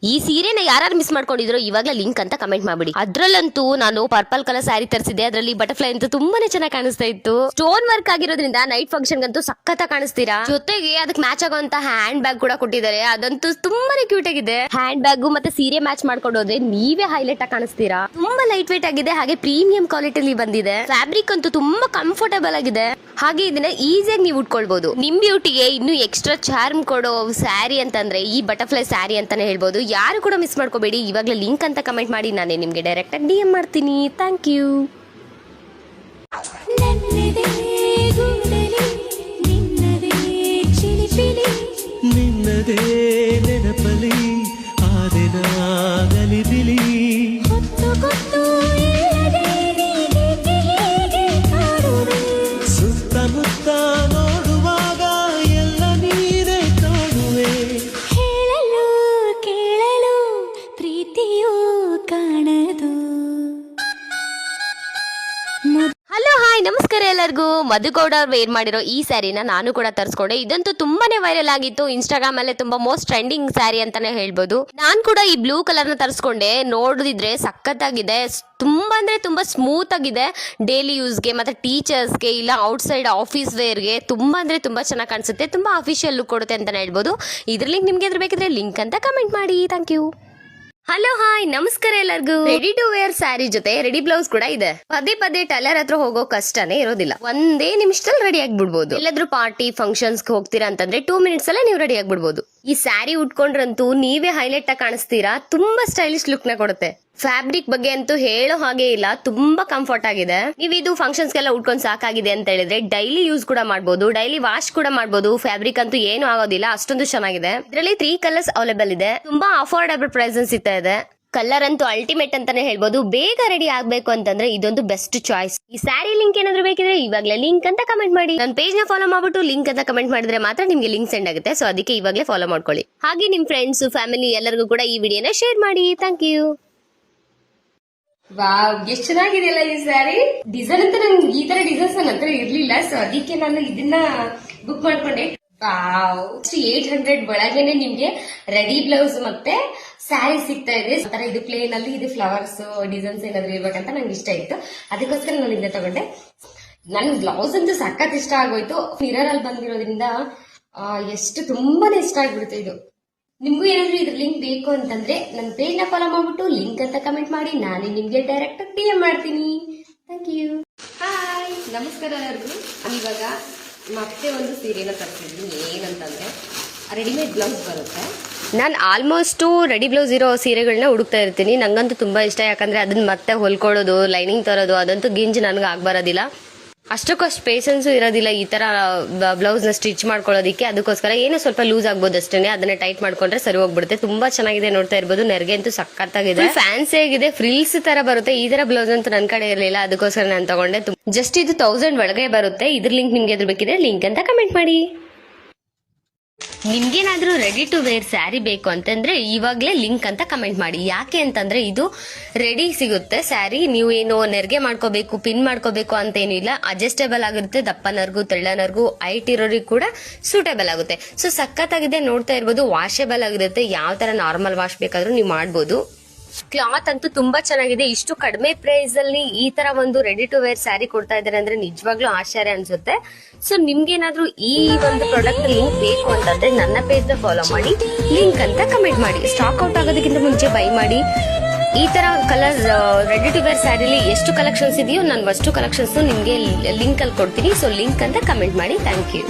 ಈ ಸೀರೆನ ಯಾರು ಮಿಸ್ ಮಾಡ್ಕೊಂಡಿದ್ರು ಇವಾಗಲೇ ಲಿಂಕ್ ಅಂತ ಕಮೆಂಟ್ ಮಾಡ್ಬಿಡಿ. ಅದ್ರಲ್ಲಂತೂ ನಾನು ಪರ್ಪಲ್ ಕಲರ್ ಸ್ಯಾರಿ ತರಿಸಿದೆ. ಅದರಲ್ಲಿ ಬಟರ್ಫ್ಲೈ ಅಂತೂ ತುಂಬಾನೇ ಚೆನ್ನಾಗಿ ಕಾಣಿಸ್ತಾ ಇತ್ತು. ಸ್ಟೋನ್ ವರ್ಕ್ ಆಗಿರೋದ್ರಿಂದ ನೈಟ್ ಫಂಕ್ಷನ್ ಗಂತೂ ಸಖತ್ತ ಕಾಣಿಸ್ತೀರಾ. ಜೊತೆಗೆ ಅದಕ್ಕೆ ಮ್ಯಾಚ್ ಆಗುವಂತ ಹ್ಯಾಂಡ್ ಬ್ಯಾಗ್ ಕೂಡ ಕೊಟ್ಟಿದ್ದಾರೆ. ಅದಂತೂ ತುಂಬಾನೇ ಕ್ಯೂಟ್ ಆಗಿದೆ. ಹ್ಯಾಂಡ್ ಬ್ಯಾಗ್ ಮತ್ತೆ ಸೀರೆ ಮ್ಯಾಚ್ ಮಾಡ್ಕೊಂಡು ಹೋದ್ರೆ ನೀವೇ ಹೈಲೈಟ್ ಆಗಿ ಕಾಣಿಸ್ತೀರಾ. ತುಂಬಾ ಲೈಟ್ ವೇಟ್ ಆಗಿದೆ, ಹಾಗೆ ಪ್ರೀಮಿಯಂ ಕ್ವಾಲಿಟಿಲಿ ಬಂದಿದೆ. ಫ್ಯಾಬ್ರಿಕ್ ಅಂತೂ ತುಂಬಾ ಕಂಫರ್ಟಬಲ್ ಆಗಿದೆ. ಹಾಗೆ ಇದನ್ನ ಈಸಿಯಾಗಿ ನೀವು ಉಟ್ಕೊಳ್ಬಹುದು. ನಿಮ್ ಬ್ಯೂಟಿಗೆ ಇನ್ನು ಎಕ್ಸ್ಟ್ರಾ ಚಾರ್ಮ್ ಕೊಡೋ ಸ್ಯಾರಿ ಅಂತಂದ್ರೆ ಈ ಬಟರ್ಫ್ಲೈ ಸ್ಯಾರಿ ಅಂತಾನೆ ಹೇಳ್ಬೋದು. ಯಾರು ಕೂಡ ಮಿಸ್ ಮಾಡ್ಕೋಬೇಡಿ. ಇವಾಗಲೇ ಲಿಂಕ್ ಅಂತ ಕಮೆಂಟ್ ಮಾಡಿ, ನಾನೇ ನಿಮ್ಗೆ ಡೈರೆಕ್ಟ್ ಆಗಿ DM ಮಾಡ್ತೀನಿ. Thank you. ನಿನ್ನದೇ ನೆನಪಲಿ ಆದಿನ ಗಲಿಬಿಲಿ ಸುತ್ತಮುತ್ತ ನೋಡುವಾಗ ಎಲ್ಲ ನೀನೇ ಕಾಣುವೆ. ಹೇಳಲು ಕೇಳಲು ಪ್ರೀತಿಯೂ ಕಾಣದು. ಹಲೋ ಹಾಯ್ ನಮಸ್ಕಾರ ಎಲ್ಲರಿಗೂ. ಮಧುಗೌಡ ಅವ್ರು ವೇರ್ ಮಾಡಿರೋ ಈ ಸ್ಯಾರಿನ ನಾನು ಕೂಡ ತರಿಸ್ಕೊಂಡೆ. ಇದಂತೂ ತುಂಬಾನೇ ವೈರಲ್ ಆಗಿತ್ತು. ಇನ್ಸ್ಟಾಗ್ರಾಮ್ ಅಲ್ಲೇ ತುಂಬಾ ಮೋಸ್ಟ್ ಟ್ರೆಂಡಿಂಗ್ ಸ್ಯಾರಿ ಅಂತಾನೆ ಹೇಳ್ಬೋದು. ನಾನ್ ಕೂಡ ಈ ಬ್ಲೂ ಕಲರ್ ನ ತರಿಸ್ಕೊಂಡೆ. ನೋಡಿದ್ರೆ ಸಖತ್ತಾಗಿದೆ. ತುಂಬಾ ಅಂದ್ರೆ ತುಂಬಾ ಸ್ಮೂತ್ ಆಗಿದೆ. ಡೈಲಿ ಯೂಸ್ಗೆ ಮತ್ತೆ ಟೀಚರ್ಸ್ಗೆ ಇಲ್ಲ ಔಟ್ಸೈಡ್ ಆಫೀಸ್ ವೇರ್ಗೆ ತುಂಬಾ ಅಂದ್ರೆ ತುಂಬಾ ಚೆನ್ನಾಗಿ ಕಾಣಿಸುತ್ತೆ. ತುಂಬಾ ಅಫಿಷಿಯಲ್ ಲುಕ್ ಕೊಡುತ್ತೆ ಅಂತಾನೆ ಹೇಳ್ಬೋದು. ಇದ್ರ ಲಿಂಕ್ ನಿಮ್ಗೆ ಎದುರು ಬೇಕಿದ್ರೆ ಲಿಂಕ್ ಅಂತ ಕಮೆಂಟ್ ಮಾಡಿ. Thank you. ಹಲೋ ಹಾಯ್ ನಮಸ್ಕಾರ ಎಲ್ಲರಿಗೂ. ರೆಡಿ ಟು ವೇರ್ ಸ್ಯಾರಿ ಜೊತೆ ರೆಡಿ ಬ್ಲೌಸ್ ಕೂಡ ಇದೆ. ಪದೇ ಪದೇ ಟೈಲರ್ ಹತ್ರ ಹೋಗೋ ಕಷ್ಟನೇ ಇರೋದಿಲ್ಲ. ಒಂದೇ ನಿಮಿಷದಲ್ಲಿ ರೆಡಿ ಆಗ್ಬಿಡ್ಬೋದು. ಎಲ್ಲಾದ್ರೂ ಪಾರ್ಟಿ ಫಂಕ್ಷನ್ಸ್ ಹೋಗ್ತೀರಾ ಅಂತಂದ್ರೆ 2 ಮಿನಿಟ್ಸ್ ಅಲ್ಲೇ ನೀವು ರೆಡಿ ಆಗ್ಬಿಡ್ಬೋದು. ಈ ಸ್ಯಾರಿ ಉಟ್ಕೊಂಡ್ರಂತೂ ನೀವೇ ಹೈಲೈಟ್ ಆಗಿ ಕಾಣಿಸ್ತೀರಾ. ತುಂಬಾ ಸ್ಟೈಲಿಶ್ ಲುಕ್ ನ ಕೊಡುತ್ತೆ. ಫ್ಯಾಬ್ರಿಕ್ ಬಗ್ಗೆ ಅಂತೂ ಹೇಳೋ ಹಾಗೆ ಇಲ್ಲ, ತುಂಬಾ ಕಂಫರ್ಟ್ ಆಗಿದೆ. ನೀವು ಇದು ಫಂಕ್ಷನ್ಸ್ ಗೆಲ್ಲ ಉಟ್ಕೊಂಡ್ ಸಾಕಾಗಿದೆ ಅಂತ ಹೇಳಿದ್ರೆ ಡೈಲಿ ಯೂಸ್ ಕೂಡ ಮಾಡಬಹುದು, ಡೈಲಿ ವಾಶ್ ಕೂಡ ಮಾಡಬಹುದು. ಫ್ಯಾಬ್ರಿಕ್ ಅಂತೂ ಏನು ಆಗೋದಿಲ್ಲ, ಅಷ್ಟೊಂದು ಚೆನ್ನಾಗಿದೆ. ಇದರಲ್ಲಿ 3 ಕಲರ್ಸ್ ಅವೈಲೇಬಲ್ ಇದೆ. ತುಂಬಾ ಅಫೋರ್ಡಬಲ್ ಪ್ರೈಸಸ್ ಸಿಗ್ತಾ ಇದೆ. ಕಲರ್ ಅಂತೂ ಅಲ್ಟಿಮೇಟ್ ಅಂತಾನೆ ಹೇಳ್ಬೋದು. ಬೇಗ ರೆಡಿ ಆಗ್ಬೇಕು ಅಂತಂದ್ರೆ ಇದೊಂದು ಬೆಸ್ಟ್ ಚಾಯ್ಸ್. ಈ ಸ್ಯಾರಿ ಲಿಂಕ್ ಏನಾದ್ರು ಬೇಕಿದ್ರೆ ಇವಾಗಲೇ ಲಿಂಕ್ ಅಂತ ಕಮೆಂಟ್ ಮಾಡಿ. ನನ್ನ ಪೇಜ್ ನ ಫಾಲೋ ಮಾಡ್ಬಿಟ್ಟು ಲಿಂಕ್ ಅಂತ ಕಮೆಂಟ್ ಮಾಡಿದ್ರೆ ಮಾತ್ರ ನಿಮ್ಗೆ ಲಿಂಕ್ ಸೆಂಡ್ ಆಗುತ್ತೆ. ಸೊ ಅದಕ್ಕೆ ಇವಾಗಲೇ ಫಾಲೋ ಮಾಡ್ಕೊಳ್ಳಿ. ಹಾಗೆ ನಿಮ್ ಫ್ರೆಂಡ್ಸ್ ಫ್ಯಾಮಿಲಿ ಎಲ್ಲರಿಗೂ ಕೂಡ ಈ ವಿಡಿಯೋನ ಶೇರ್ ಮಾಡಿ. Thank you. ವಾವ್, ಎಷ್ಟು ಚೆನ್ನಾಗಿದೆಯಲ್ಲ ಈ ಸ್ಯಾರಿ. ಡಿಸೈನ್ ಅಂತ ನಂಗೆ ಈ ತರ ಡಿಸೈನ್ಸ್ ನನ್ನ ಹತ್ರ ಇರ್ಲಿಲ್ಲ. ಸೊ ಅದಕ್ಕೆ ನಾನು ಇದನ್ನ ಬುಕ್ ಮಾಡ್ಕೊಂಡೆ. ವಾವ್, 800 ಒಳಗೇನೆ ನಿಮ್ಗೆ ರೆಡಿ ಬ್ಲೌಸ್ ಮತ್ತೆ ಸ್ಯಾರಿ ಸಿಗ್ತಾ ಇದೆ. ಇದು ಪ್ಲೇನ್ ಅಲ್ಲಿ ಇದು ಫ್ಲವರ್ಸ್ ಡಿಸೈನ್ಸ್ ಏನಾದ್ರು ಇರ್ಬೇಕಂತ ನಂಗೆ ಇಷ್ಟ ಇತ್ತು. ಅದಕ್ಕೋಸ್ಕರ ನಾನು ಇದನ್ನ ತಗೊಂಡೆ. ನನ್ ಬ್ಲೌಸ್ ಅಂತೂ ಸಖತ್ ಇಷ್ಟ ಆಗೋಯ್ತು. ಮಿರರ್ ಅಲ್ಲಿ ಬಂದಿರೋದ್ರಿಂದ ಎಷ್ಟು ತುಂಬಾನೇ ಇಷ್ಟ ಆಗ್ಬಿಡುತ್ತೆ ಇದು. ನಿಮ್ಗೂ ಏನಾದ್ರು ಇದ್ರ ಲಿಂಕ್ ಬೇಕು ಅಂತಂದ್ರೆ ನನ್ನ ಪೇಜ್ ನ ಫಾಲೋ ಮಾಡ್ಬಿಟ್ಟು ಲಿಂಕ್ ಅಂತ ಕಮೆಂಟ್ ಮಾಡಿ. ನಾನೇ ನಿಮ್ಗೆ ಡೈರೆಕ್ಟ್ DM ಮಾಡ್ತೀನಿ. Thank you. ಹಾಯ್ ನಮಸ್ಕಾರ ಎಲ್ಲರಿಗೂ. ಇವಾಗ ಮತ್ತೆ ಒಂದು ಸೀರೆನ ತರಿಸಿದ್ದೀನಿ. ಏನಂತಂದ್ರೆ ರೆಡಿಮೇಡ್ ಬ್ಲೌಸ್ ಬರುತ್ತೆ. ನಾನು ಆಲ್ಮೋಸ್ಟ್ ರೆಡಿ ಬ್ಲೌಸ್ ಇರೋ ಸೀರೆಗಳನ್ನ ಹುಡುಕ್ತಾ ಇರ್ತೀನಿ. ನಂಗಂತೂ ತುಂಬಾ ಇಷ್ಟ. ಯಾಕಂದ್ರೆ ಅದನ್ನ ಮತ್ತೆ ಹೊಲ್ಕೊಳ್ಳೋದು, ಲೈನಿಂಗ್ ತರೋದು ಅದಂತೂ ಗಿಂಜ್ ನನ್ಗೆ ಆಗ್ಬರೋದಿಲ್ಲ. ಅಷ್ಟಕ್ಕಷ್ಟು ಪೇಷನ್ಸು ಇರೋದಿಲ್ಲ ಈ ತರ ಬ್ಲೌಸ್ ನ ಸ್ಟಿಚ್ ಮಾಡ್ಕೊಳ್ಳೋದಿಕ್ಕೆ. ಅದಕ್ಕೋಸ್ಕರ ಏನೋ ಸ್ವಲ್ಪ ಲೂಸ್ ಆಗ್ಬೋದು ಅಷ್ಟೇ. ಅದನ್ನ ಟೈಟ್ ಮಾಡ್ಕೊಂಡ್ರೆ ಸರಿ ಹೋಗ್ಬಿಡುತ್ತೆ. ತುಂಬಾ ಚೆನ್ನಾಗಿದೆ, ನೋಡ್ತಾ ಇರ್ಬೋದು. ನೆರಿಗೆ ಅಂತೂ ಸಖತ್ತಾಗಿದೆ, ಫ್ಯಾನ್ಸಿ ಆಗಿದೆ. ಫ್ರಿಲ್ಸ್ ತರ ಬರುತ್ತೆ. ಈ ತರ ಬ್ಲೌಸ್ ಅಂತೂ ನನ್ ಕಡೆ ಇರಲಿಲ್ಲ, ಅದಕ್ಕೋಸ್ಕರ ನಾನು ತಗೊಂಡೆ. ಜಸ್ಟ್ ಇದು 1000 ಒಳಗೆ ಬರುತ್ತೆ. ಇದ್ರ ಲಿಂಕ್ ನಿಮ್ಗೆ ಎದುರು ಬೇಕಿದ್ರೆ ಲಿಂಕ್ ಅಂತ ಕಮೆಂಟ್ ಮಾಡಿ. ನಿಮ್ಗೇನಾದ್ರೂ ರೆಡಿ ಟು ವೇರ್ ಸ್ಯಾರಿ ಬೇಕು ಅಂತಂದ್ರೆ ಇವಾಗ್ಲೇ ಲಿಂಕ್ ಅಂತ ಕಮೆಂಟ್ ಮಾಡಿ. ಯಾಕೆ ಅಂತಂದ್ರೆ ಇದು ರೆಡಿ ಸಿಗುತ್ತೆ ಸ್ಯಾರಿ. ನೀವು ಏನು ನೆರಿಗೆ ಮಾಡ್ಕೋಬೇಕು, ಪಿನ್ ಮಾಡ್ಕೋಬೇಕು ಅಂತ ಏನು ಇಲ್ಲ. ಅಡ್ಜಸ್ಟೇಬಲ್ ಆಗಿರುತ್ತೆ. ದಪ್ಪನರ್ಗು ತೆಳ್ಳನರ್ಗು ಹೈಟ್ ಇರೋರಿಗೆ ಕೂಡ ಸೂಟೇಬಲ್ ಆಗುತ್ತೆ. ಸೊ ಸಖತ್ತಾಗಿದೆ, ನೋಡ್ತಾ ಇರ್ಬೋದು. ವಾಷೇಬಲ್ ಆಗಿರುತ್ತೆ. ಯಾವ ತರ ನಾರ್ಮಲ್ ವಾಶ್ ಬೇಕಾದ್ರೂ ನೀವು ಮಾಡ್ಬೋದು. ಕ್ಲಾತ್ ಅಂತೂ ತುಂಬಾ ಚೆನ್ನಾಗಿದೆ. ಇಷ್ಟು ಕಡಿಮೆ ಪ್ರೈಸ್ ಅಲ್ಲಿ ಈ ತರ ಒಂದು ರೆಡಿ ಟು ವೇರ್ ಸ್ಯಾರಿ ಕೊಡ್ತಾ ಇದ್ದಾರೆ ಅಂದ್ರೆ ನಿಜವಾಗ್ಲೂ ಆಶ್ಚರ್ಯ ಅನ್ಸುತ್ತೆ. ಸೊ ನಿಮ್ಗೇನಾದ್ರೂ ಈ ಒಂದು ಪ್ರಾಡಕ್ಟ್ ಲಿಂಕ್ ಬೇಕು ಅಂತಂದ್ರೆ ನನ್ನ ಪೇಜ್ ನ ಫಾಲೋ ಮಾಡಿ, ಲಿಂಕ್ ಅಂತ ಕಮೆಂಟ್ ಮಾಡಿ. ಸ್ಟಾಕ್ ಔಟ್ ಆಗೋದಕ್ಕಿಂತ ಮುಂಚೆ ಬೈ ಮಾಡಿ. ಈ ತರ ಕಲರ್ ರೆಡಿ ಟು ವೇರ್ ಸ್ಯಾರಿಲಿ ಎಷ್ಟು ಕಲೆಕ್ಷನ್ಸ್ ಇದೆಯೋ ನಾನು ಅಷ್ಟು ಕಲೆಕ್ಷನ್ಸ್ ನಿಮ್ಗೆ ಲಿಂಕ್ ಅಲ್ಲಿ ಕೊಡ್ತೀನಿ. ಸೊ ಲಿಂಕ್ ಅಂತ ಕಮೆಂಟ್ ಮಾಡಿ. Thank you.